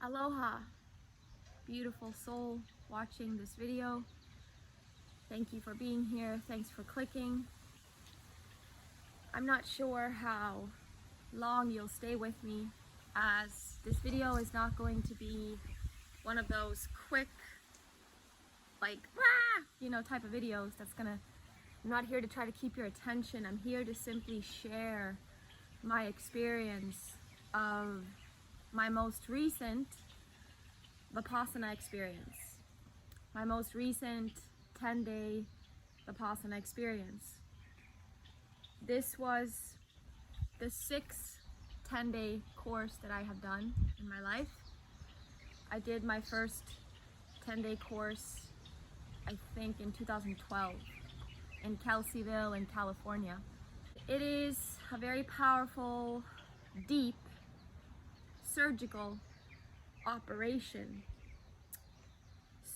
Aloha, beautiful soul watching this video. Thank you for being here. Thanks for clicking. I'm not sure how long you'll stay with me, as this video is not going to be one of those quick, like, type of videos I'm not here to try to keep your attention. I'm here to simply share my experience of my most recent Vipassana experience. My most recent 10-day Vipassana experience. This was the sixth 10-day course that I have done in my life. I did my first 10-day course, I think, in 2012 in Kelseyville in California. It is a very powerful, deep, surgical operation.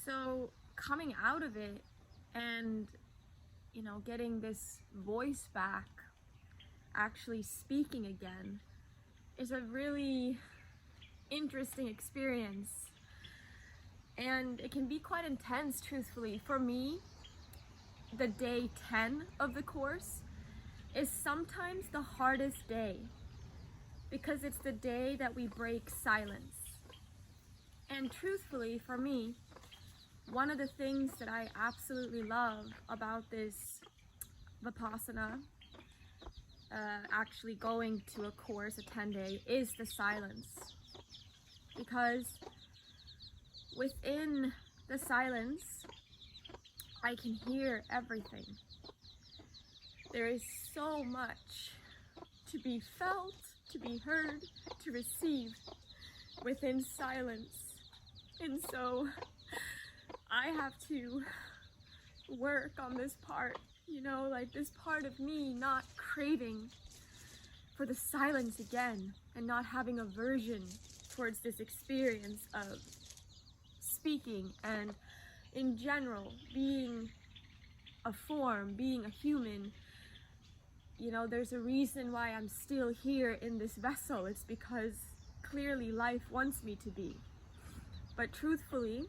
So coming out of it and getting this voice back, actually speaking again, is a really interesting experience, and it can be quite intense, truthfully. For me, the day 10 of the course is sometimes the hardest day, because it's the day that we break silence. And truthfully, for me, one of the things that I absolutely love about this Vipassana, actually going to a course, a 10-day, is the silence. Because within the silence, I can hear everything. There is so much to be felt, to be heard, to receive within silence. And so I have to work on this part, like this part of me not craving for the silence again, and not having aversion towards this experience of speaking and in general being a form, being a human. There's a reason why I'm still here in this vessel. It's because clearly life wants me to be. But truthfully,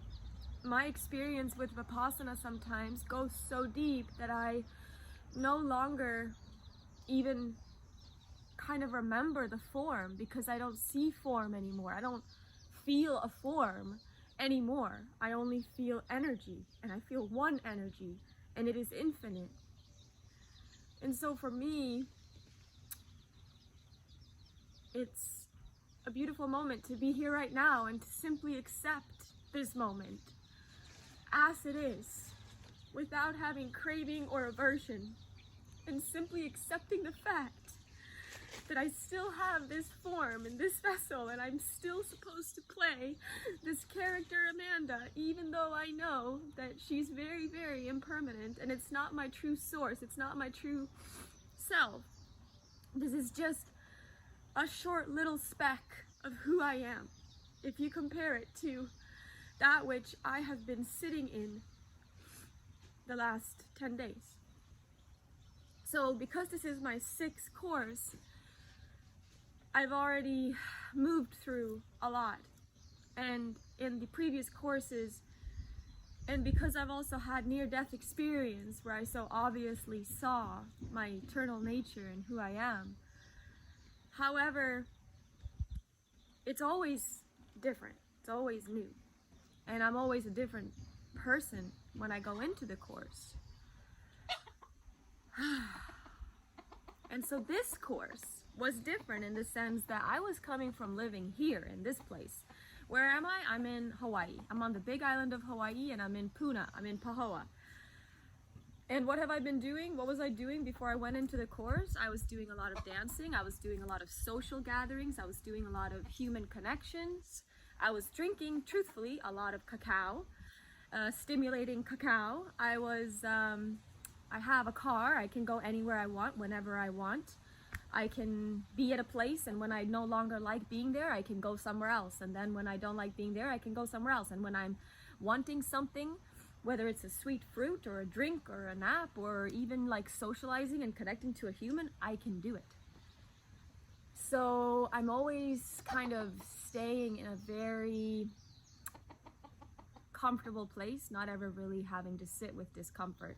my experience with Vipassana sometimes goes so deep that I no longer even kind of remember the form, because I don't see form anymore. I don't feel a form anymore. I only feel energy, and I feel one energy, and it is infinite. And so for me, it's a beautiful moment to be here right now and to simply accept this moment as it is, without having craving or aversion, and simply accepting the fact that I still have this form and this vessel, and I'm still supposed to play this character Amanda, even though I know that she's very, very impermanent, and it's not my true source, it's not my true self. This is just a short little speck of who I am, if you compare it to that which I have been sitting in the last 10 days. So because this is my sixth course, I've already moved through a lot. And in the previous courses, and because I've also had near-death experience where I so obviously saw my eternal nature and who I am. However, it's always different. It's always new. And I'm always a different person when I go into the course. And so this course was different in the sense that I was coming from living here in this place. Where am I? I'm in Hawaii. I'm on the big island of Hawaii, and I'm in Puna. I'm in Pahoa. And what have I been doing? What was I doing before I went into the course? I was doing a lot of dancing. I was doing a lot of social gatherings. I was doing a lot of human connections. I was drinking, truthfully, a lot of cacao, stimulating cacao. I have a car. I can go anywhere I want, whenever I want. I can be at a place, and when I no longer like being there, I can go somewhere else. And then when I don't like being there, I can go somewhere else. And when I'm wanting something, whether it's a sweet fruit or a drink or a nap or even like socializing and connecting to a human, I can do it. So I'm always kind of staying in a very comfortable place, not ever really having to sit with discomfort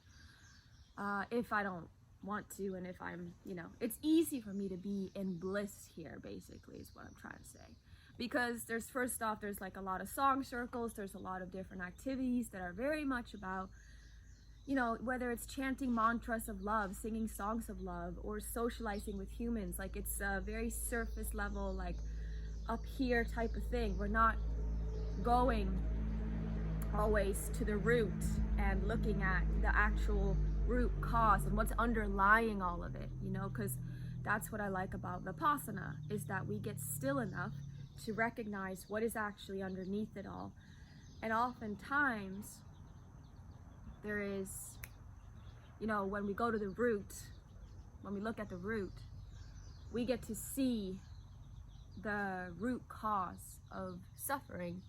if I don't want to, and if I'm, it's easy for me to be in bliss here, basically, is what I'm trying to say. Because first off, there's like a lot of song circles, there's a lot of different activities that are very much about, whether it's chanting mantras of love, singing songs of love, or socializing with humans. Like, it's a very surface level, like up here type of thing. We're not going always to the root and looking at the actual root cause and what's underlying all of it, because that's what I like about Vipassana, is that we get still enough to recognize what is actually underneath it all. And oftentimes there is, when we go to the root, when we look at the root, we get to see the root cause of suffering.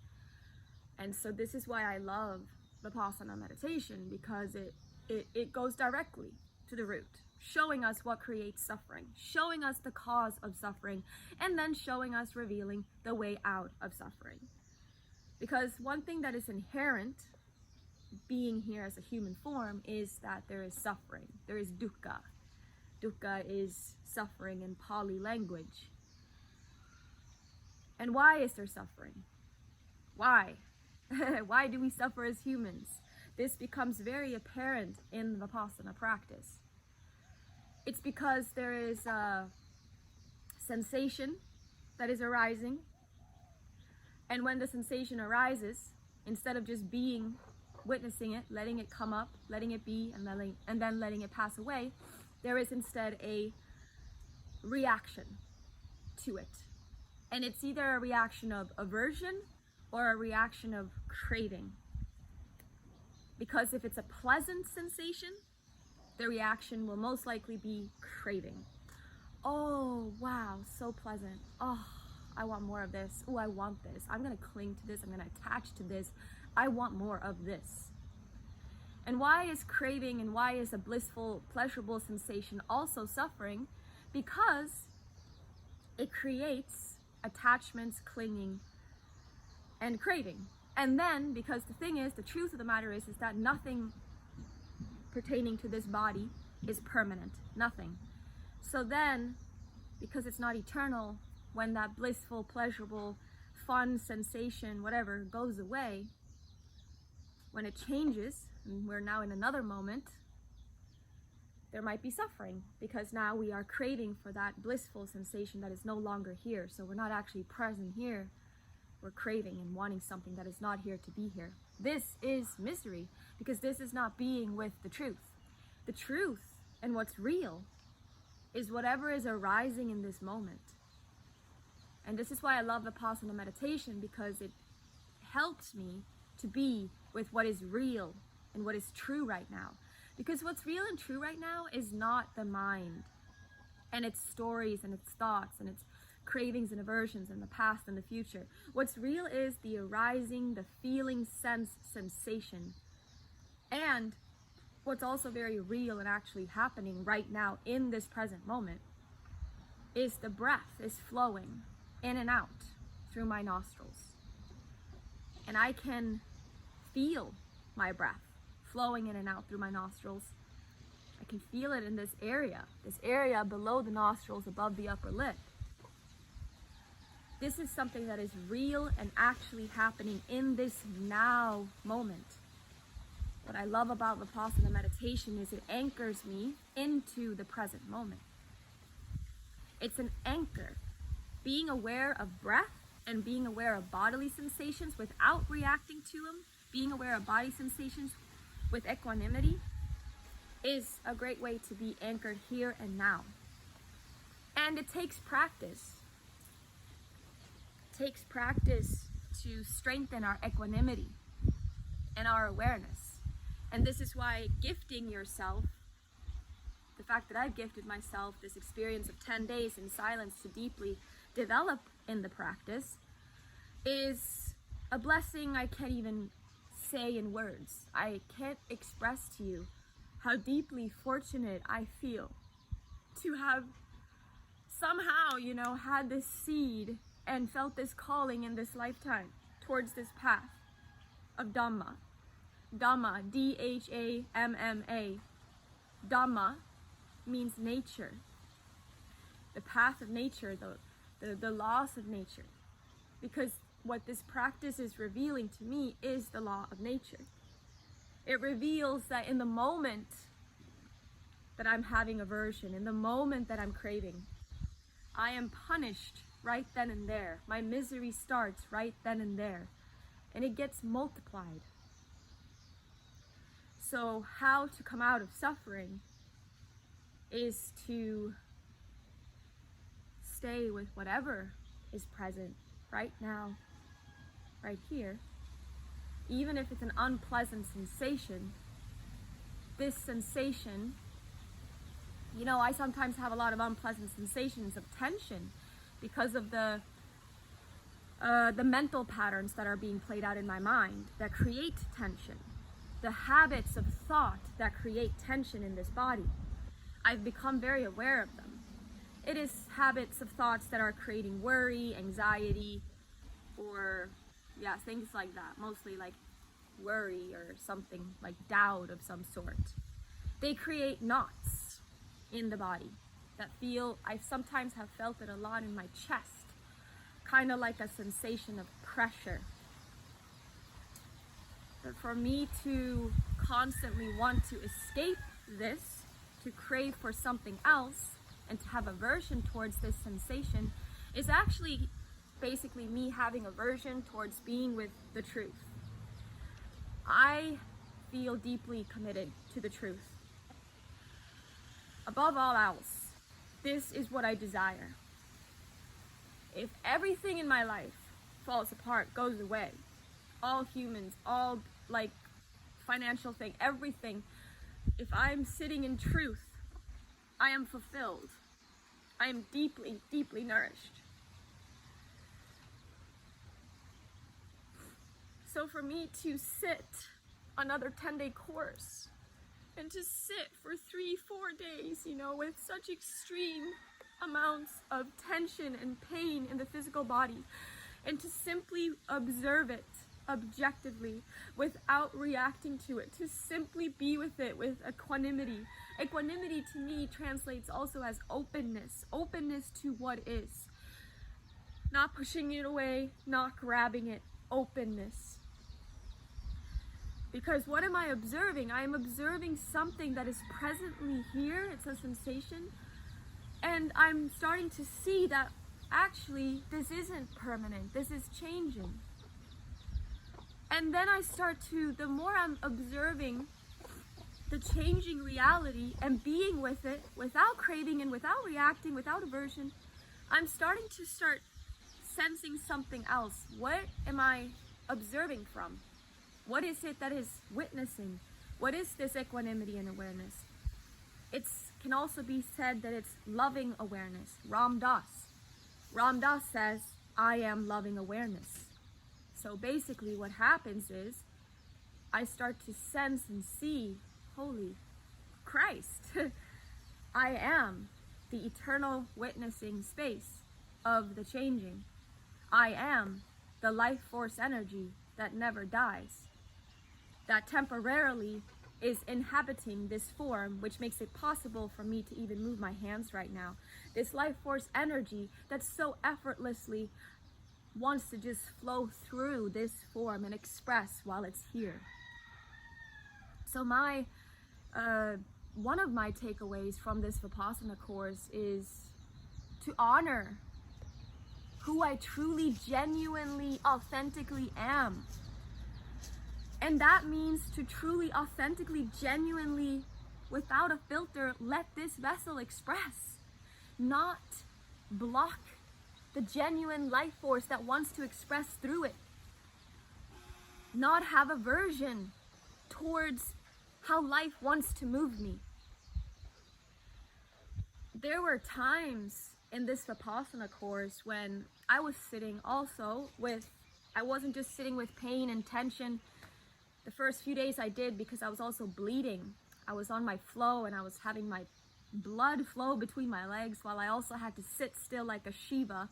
And so this is why I love Vipassana meditation, because it goes directly to the root, showing us what creates suffering, showing us the cause of suffering, and then revealing the way out of suffering. Because one thing that is inherent being here as a human form is that there is suffering. There is dukkha. Dukkha is suffering in Pali language. And why is there suffering? Why? Why do we suffer as humans? This becomes very apparent in the Vipassana practice. It's because there is a sensation that is arising. And when the sensation arises, instead of just witnessing it, letting it come up, letting it be, and then letting it pass away, there is instead a reaction to it. And it's either a reaction of aversion or a reaction of craving. Because if it's a pleasant sensation, the reaction will most likely be craving. Oh, wow, so pleasant. Oh, I want more of this. Oh, I want this. I'm going to cling to this. I'm going to attach to this. I want more of this. And why is craving and why is a blissful, pleasurable sensation also suffering? Because it creates attachments, clinging, and craving. And then, because the truth of the matter is that nothing pertaining to this body is permanent. Nothing. So then, because it's not eternal, when that blissful, pleasurable, fun sensation, whatever, goes away, when it changes, and we're now in another moment, there might be suffering, because now we are craving for that blissful sensation that is no longer here. So we're not actually present here. We're craving and wanting something that is not here to be here. This is misery, because this is not being with the truth. The truth and what's real is whatever is arising in this moment. And this is why I love Vipassana meditation, because it helps me to be with what is real and what is true right now. Because what's real and true right now is not the mind and its stories and its thoughts and its cravings and aversions and the past and the future. What's real is the arising, the feeling, sense, sensation. And what's also very real and actually happening right now in this present moment is the breath is flowing in and out through my nostrils. And I can feel my breath flowing in and out through my nostrils. I can feel it in this area below the nostrils, above the upper lip. This is something that is real and actually happening in this now moment. What I love about Vipassana meditation is it anchors me into the present moment. It's an anchor. Being aware of breath and being aware of bodily sensations without reacting to them, being aware of body sensations with equanimity, is a great way to be anchored here and now. And it takes practice. It takes practice to strengthen our equanimity and our awareness. And this is why gifting yourself, the fact that I've gifted myself this experience of 10 days in silence to deeply develop in the practice, is a blessing I can't even say in words. I can't express to you how deeply fortunate I feel to have somehow, had this seed and felt this calling in this lifetime towards this path of Dhamma. Dhamma, D-H-A-M-M-A. Dhamma means nature. The path of nature, the laws of nature. Because what this practice is revealing to me is the law of nature. It reveals that in the moment that I'm having aversion, in the moment that I'm craving, I am punished right then and there. My misery starts right then and there, and it gets multiplied. So how to come out of suffering is to stay with whatever is present right now, right here. Even if it's an unpleasant sensation, this sensation, you know, I sometimes have a lot of unpleasant sensations of tension because of the mental patterns that are being played out in my mind that create tension, the habits of thought that create tension in this body. I've become very aware of them. It is habits of thoughts that are creating worry, anxiety, or things like that, mostly like worry or something like doubt of some sort. They create knots in the body that feel, I sometimes have felt it a lot in my chest, kind of like a sensation of pressure. But for me to constantly want to escape this, to crave for something else, and to have aversion towards this sensation is actually basically me having aversion towards being with the truth. I feel deeply committed to the truth. Above all else, this is what I desire. If everything in my life falls apart, goes away, all humans, all like financial thing, everything, if I'm sitting in truth, I am fulfilled. I am deeply, deeply nourished. So for me to sit another 10-day course and to sit for 3-4 days, you know, with such extreme amounts of tension and pain in the physical body, and to simply observe it objectively without reacting to it, to simply be with it with equanimity. Equanimity to me translates also as openness, openness to what is. Not pushing it away, not grabbing it, openness. Because what am I observing? I am observing something that is presently here, it's a sensation, and I'm starting to see that actually this isn't permanent, this is changing. And then I start to, the more I'm observing the changing reality and being with it without craving and without reacting, without aversion, I'm starting to sensing something else. What am I observing from? What is it that is witnessing? What is this equanimity and awareness? It can also be said that it's loving awareness. Ram Dass says, I am loving awareness. So basically what happens is I start to sense and see, holy Christ, I am the eternal witnessing space of the changing. I am the life force energy that never dies, that temporarily is inhabiting this form, which makes it possible for me to even move my hands right now. This life force energy that so effortlessly wants to just flow through this form and express while it's here. So one of my takeaways from this Vipassana course is to honor who I truly, genuinely, authentically am. And that means to truly, authentically, genuinely, without a filter, let this vessel express, not block the genuine life force that wants to express through it. Not have aversion towards how life wants to move me. There were times in this Vipassana course when I was sitting also with, I wasn't just sitting with pain and tension. The first few days I did because I was also bleeding. I was on my flow and I was having my blood flow between my legs while I also had to sit still like a Shiva.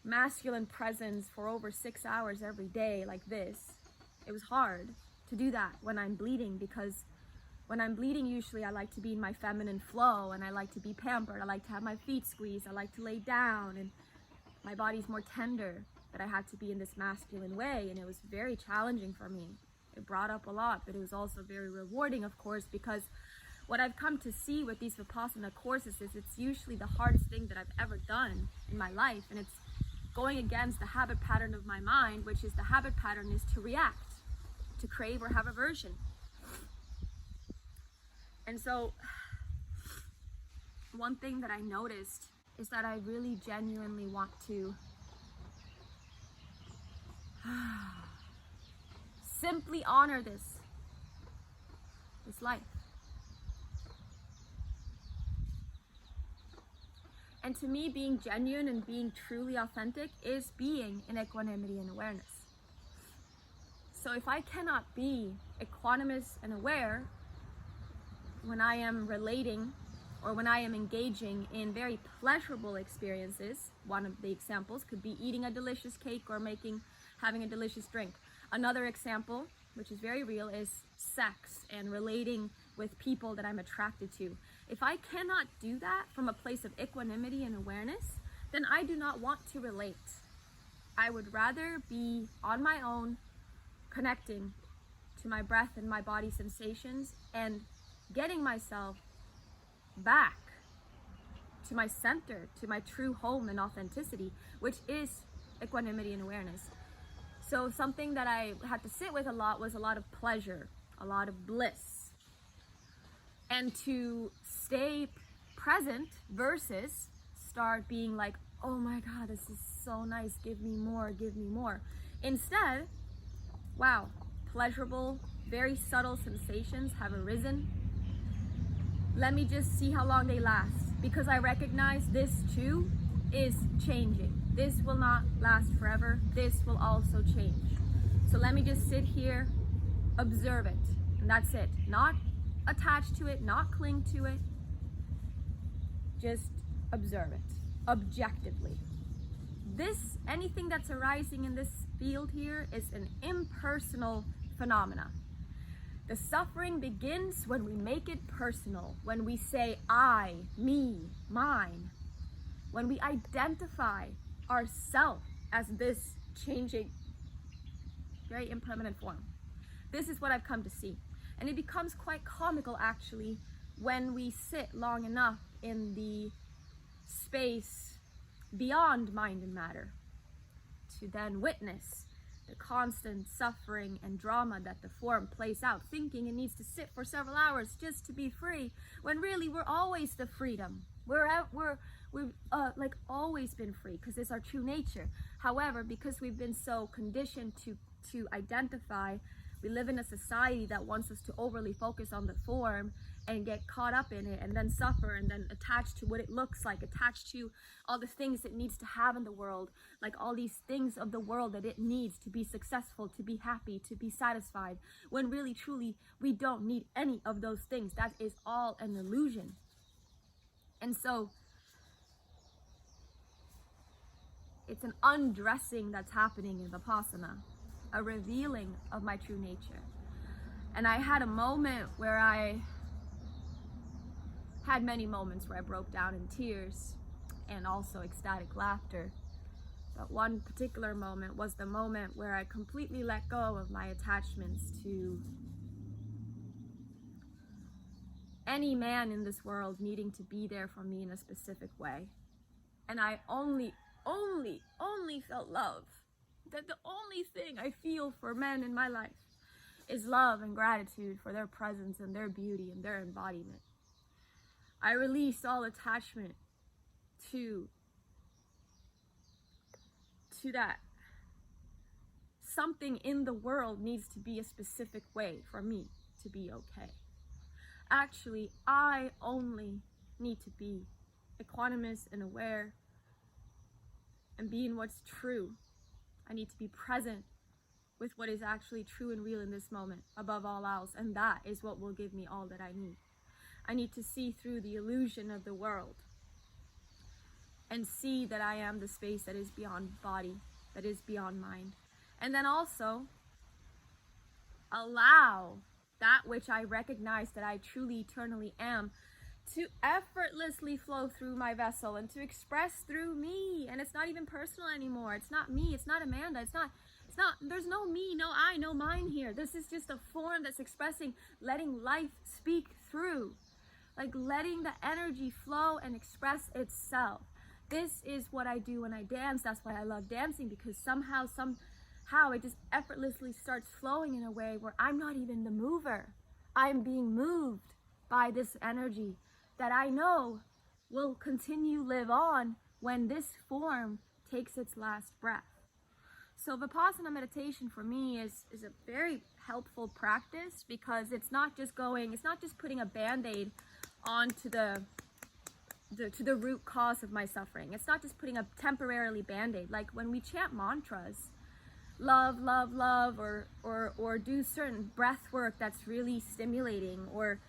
masculine presence for over 6 hours every day like this, it was hard to do that when I'm bleeding, because when I'm bleeding, usually I like to be in my feminine flow, and I like to be pampered. I like to have my feet squeezed. I like to lay down, and my body's more tender, but I had to be in this masculine way, and it was very challenging for me. It brought up a lot, but it was also very rewarding, of course, because what I've come to see with these Vipassana courses is it's usually the hardest thing that I've ever done in my life, and it's going against the habit pattern of my mind, which is the habit pattern is to react, to crave or have aversion. And so one thing that I noticed is that I really genuinely want to simply honor this life. And to me, being genuine and being truly authentic is being in equanimity and awareness. So if I cannot be equanimous and aware when I am relating or when I am engaging in very pleasurable experiences, one of the examples could be eating a delicious cake or having a delicious drink. Another example, which is very real, is sex and relating with people that I'm attracted to. If I cannot do that from a place of equanimity and awareness, then I do not want to relate. I would rather be on my own, connecting to my breath and my body sensations and getting myself back to my center, to my true home and authenticity, which is equanimity and awareness. So something that I had to sit with a lot was a lot of pleasure, a lot of bliss. And to stay present versus start being like, oh my God, this is so nice, give me more, give me more. Instead, wow, pleasurable, very subtle sensations have arisen. Let me just see how long they last, because I recognize this too is changing. This will not last forever. This will also change. So let me just sit here, observe it, and that's it. Not attach to it, not cling to it. Just observe it objectively. Anything that's arising in this field here is an impersonal phenomena. The suffering begins when we make it personal, when we say I, me, mine, when we identify ourself as this changing, very impermanent form. This is what I've come to see. And it becomes quite comical, actually, when we sit long enough in the space beyond mind and matter, to then witness the constant suffering and drama that the form plays out, thinking it needs to sit for several hours just to be free, when really we're always the freedom. We've like always been free, because it's our true nature. However, because we've been so conditioned to identify, we live in a society that wants us to overly focus on the form and get caught up in it and then suffer and then attach to what it looks like, attached to all the things it needs to have in the world, like all these things of the world that it needs to be successful, to be happy, to be satisfied, when really truly we don't need any of those things. That is all an illusion. And so it's an undressing that's happening in Vipassana, a revealing of my true nature. And I had a moment where I had many moments where I broke down in tears and also ecstatic laughter. But one particular moment was the moment where I completely let go of my attachments to any man in this world needing to be there for me in a specific way. And I only felt love. That the only thing I feel for men in my life is love and gratitude for their presence and their beauty and their embodiment. I released all attachment to that something in the world needs to be a specific way for me to be okay. Actually, I only need to be equanimous and aware and be in what's true. I need to be present with what is actually true and real in this moment above all else, and that is what will give me all that I need. I need to see through the illusion of the world. and see that I am the space that is beyond body, that is beyond mind. And then also allow that which I recognize that I truly eternally am to effortlessly flow through my vessel and to express through me. And it's not even personal anymore. It's not me. It's not Amanda. It's not, there's no me, no I, no mine here. This is just a form that's expressing, letting life speak through, like letting the energy flow and express itself. This is what I do when I dance. That's why I love dancing, because somehow it just effortlessly starts flowing in a way where I'm not even the mover. I'm being moved by this energy that I know will continue live on when this form takes its last breath. So Vipassana meditation for me is a very helpful practice, because it's not just putting a band-aid onto to the root cause of my suffering. It's not just putting a temporarily band-aid. Like when we chant mantras, love, love, love, or do certain breath work that's really stimulating, or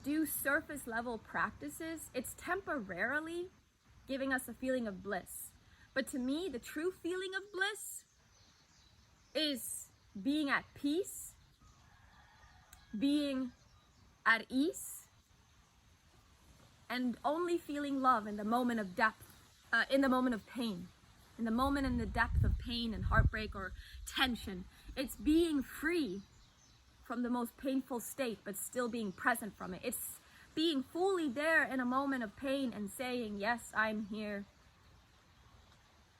do surface level practices, it's temporarily giving us a feeling of bliss. But to me, the true feeling of bliss is being at peace, being at ease, and only feeling love in the moment of depth, in the moment of pain, in the moment in the depth of pain and heartbreak or tension. It's being free from the most painful state, but still being present from it. It's being fully there in a moment of pain and saying, yes, I'm here.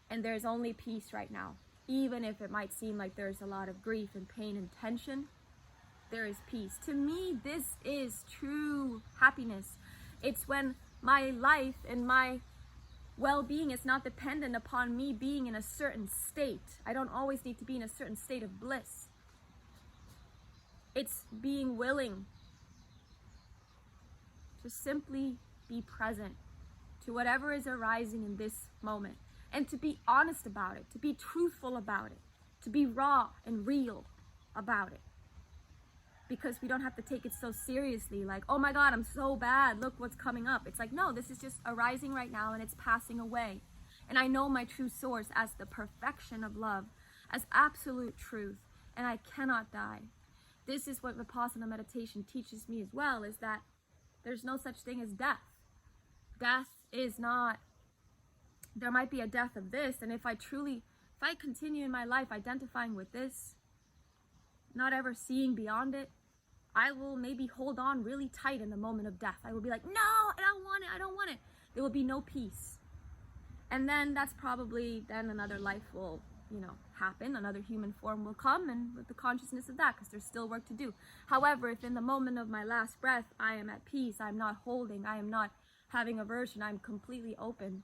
And there's only peace right now. Even if it might seem like there's a lot of grief and pain and tension, there is peace. To me, this is true happiness. It's when my life and my well-being is not dependent upon me being in a certain state. I don't always need to be in a certain state of bliss. It's being willing to simply be present to whatever is arising in this moment, and to be honest about it, to be truthful about it, to be raw and real about it. Because we don't have to take it so seriously, like, oh my God, I'm so bad, look what's coming up. It's like, no, this is just arising right now and it's passing away. And I know my true source as the perfection of love, as absolute truth, and I cannot die. This is what Vipassana meditation teaches me as well, is that there's no such thing as death. Death is not, there might be a death of this, and if I continue in my life identifying with this, not ever seeing beyond it, I will maybe hold on really tight in the moment of death. I will be like, no, I don't want it, I don't want it. There will be no peace. And then that's probably, then another life will, happen, another human form will come, and with the consciousness of that, because there's still work to do. However, if in the moment of my last breath, I am at peace, I'm not holding, I am not having aversion, I'm completely open,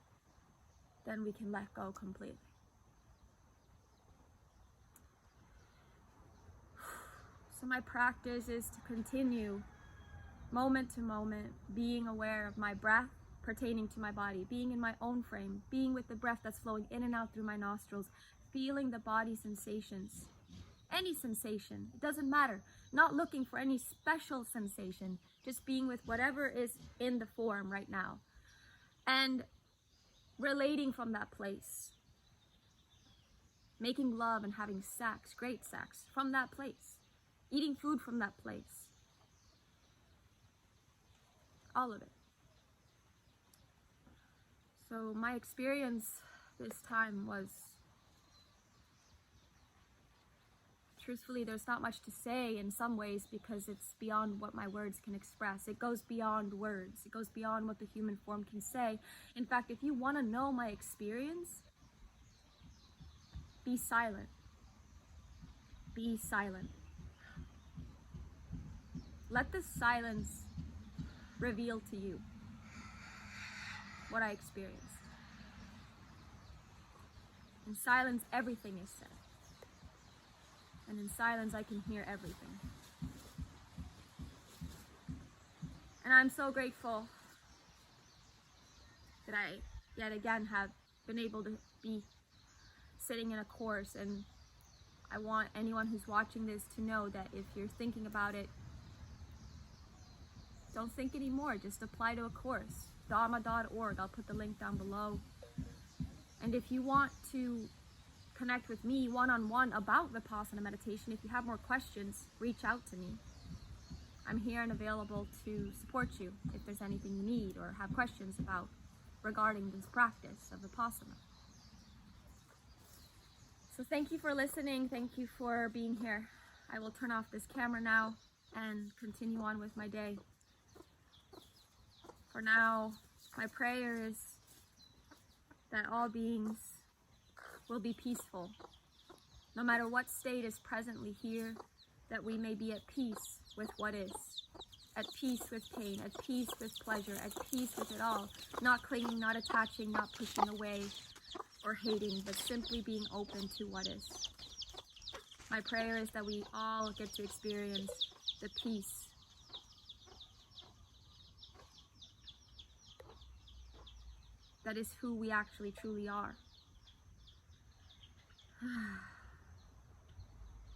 then we can let go completely. So my practice is to continue moment to moment, being aware of my breath pertaining to my body, being in my own frame, being with the breath that's flowing in and out through my nostrils, feeling the body sensations. Any sensation, it doesn't matter. Not looking for any special sensation, just being with whatever is in the form right now. And relating from that place. Making love and having sex, great sex, from that place. Eating food from that place. All of it. So my experience this time was, truthfully, there's not much to say in some ways, because it's beyond what my words can express. It goes beyond words. It goes beyond what the human form can say. In fact, if you want to know my experience, be silent. Be silent. Let the silence reveal to you what I experienced. In silence, everything is said. And in silence, I can hear everything. And I'm so grateful that I, yet again, have been able to be sitting in a course. And I want anyone who's watching this to know that if you're thinking about it, don't think anymore. Just apply to a course. Dhamma.org. I'll put the link down below. And if you want to connect with me one-on-one about Vipassana meditation, if you have more questions, reach out to me. I'm here and available to support you if there's anything you need or have questions about regarding this practice of Vipassana. So thank you for listening. Thank you for being here. I will turn off this camera now and continue on with my day. For now, my prayer is that all beings will be peaceful. No matter what state is presently here, that we may be at peace with what is, at peace with pain, at peace with pleasure, at peace with it all, not clinging, not attaching, not pushing away or hating, but simply being open to what is. My prayer is that we all get to experience the peace that is who we actually truly are.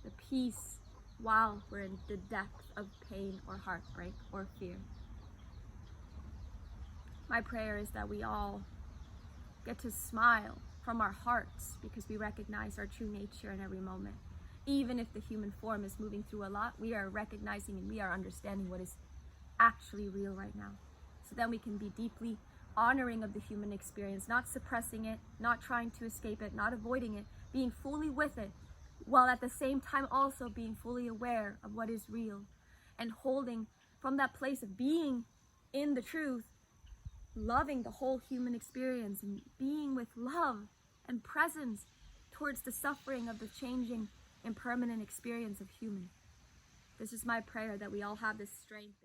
The peace while we're in the depth of pain or heartbreak or fear. My prayer is that we all get to smile from our hearts because we recognize our true nature in every moment. Even if the human form is moving through a lot, we are recognizing and we are understanding what is actually real right now. So then we can be deeply honoring of the human experience, not suppressing it, not trying to escape it, not avoiding it, being fully with it, while at the same time also being fully aware of what is real and holding from that place of being in the truth, loving the whole human experience and being with love and presence towards the suffering of the changing, impermanent experience of human. This is my prayer, that we all have this strength.